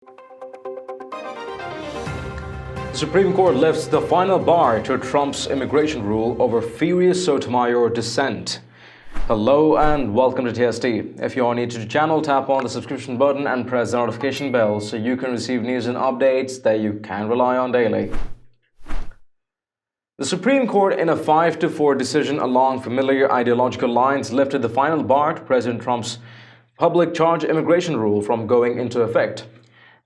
The Supreme Court lifts the final bar to Trump's immigration rule over furious Sotomayor dissent. Hello and welcome to TST. If you are new to the channel, tap on the subscription button and press the notification bell so you can receive news and updates that you can rely on daily. The Supreme Court, in a 5-4 decision along familiar ideological lines, lifted the final bar to President Trump's public charge immigration rule from going into effect.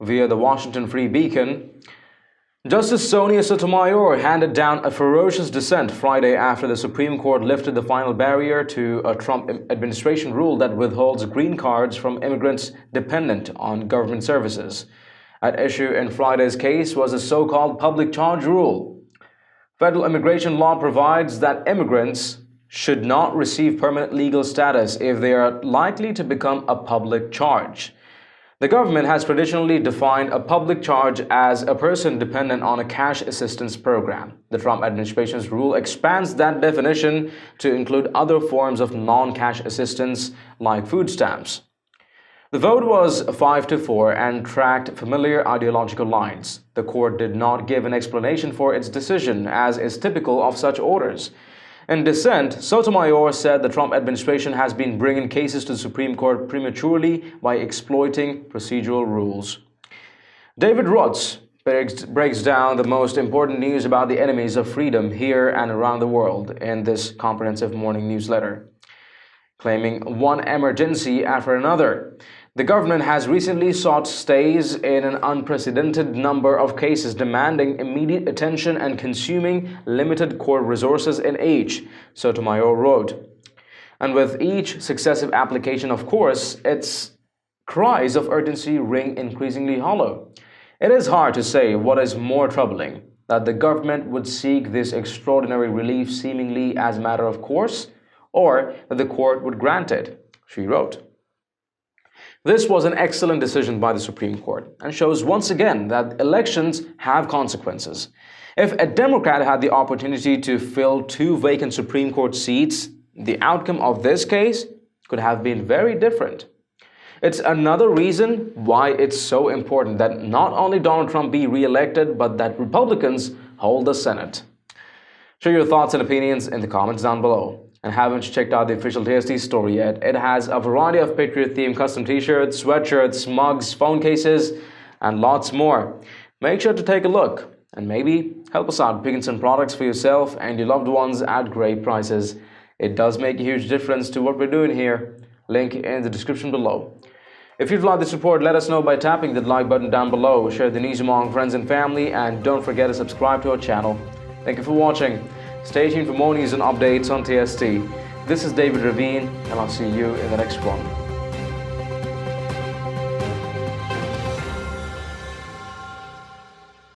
Via the Washington Free Beacon, Justice Sotomayor handed down a ferocious dissent Friday after the Supreme Court lifted the final barrier to a Trump administration rule that withholds green cards from immigrants dependent on government services. At issue in Friday's case was a so-called public charge rule. Federal immigration law provides that immigrants should not receive permanent legal status if they are likely to become a public charge. The government has traditionally defined a public charge as a person dependent on a cash assistance program. The Trump administration's rule expands that definition to include other forms of non-cash assistance like food stamps. The vote was 5-4 and tracked familiar ideological lines. The court did not give an explanation for its decision, as is typical of such orders. In dissent, Sotomayor said the Trump administration has been bringing cases to the Supreme Court prematurely by exploiting procedural rules. David Rutz breaks down the most important news about the enemies of freedom here and around the world in this comprehensive morning newsletter, claiming one emergency after another. The government has recently sought stays in an unprecedented number of cases demanding immediate attention and consuming limited court resources in each, Sotomayor wrote. And with each successive application, of course, its cries of urgency ring increasingly hollow. It is hard to say what is more troubling, that the government would seek this extraordinary relief seemingly as a matter of course, or that the court would grant it, she wrote. This was an excellent decision by the Supreme Court and shows once again that elections have consequences. If a Democrat had the opportunity to fill 2 vacant Supreme Court seats, the outcome of this case could have been very different. It's another reason why it's so important that not only Donald Trump be re-elected, but that Republicans hold the Senate. Share your thoughts and opinions in the comments down below. And haven't you checked out the official TST store yet? It has a variety of Patriot-themed custom t-shirts, sweatshirts, mugs, phone cases, and lots more. Make sure to take a look and maybe help us out picking some products for yourself and your loved ones at great prices. It does make a huge difference to what we're doing here. Link in the description below. If you'd like this report, let us know by tapping the like button down below. Share the news among friends and family, and don't forget to subscribe to our channel. Thank you for watching. Stay tuned for more news and updates on TST. This is David Ravine, and I'll see you in the next one.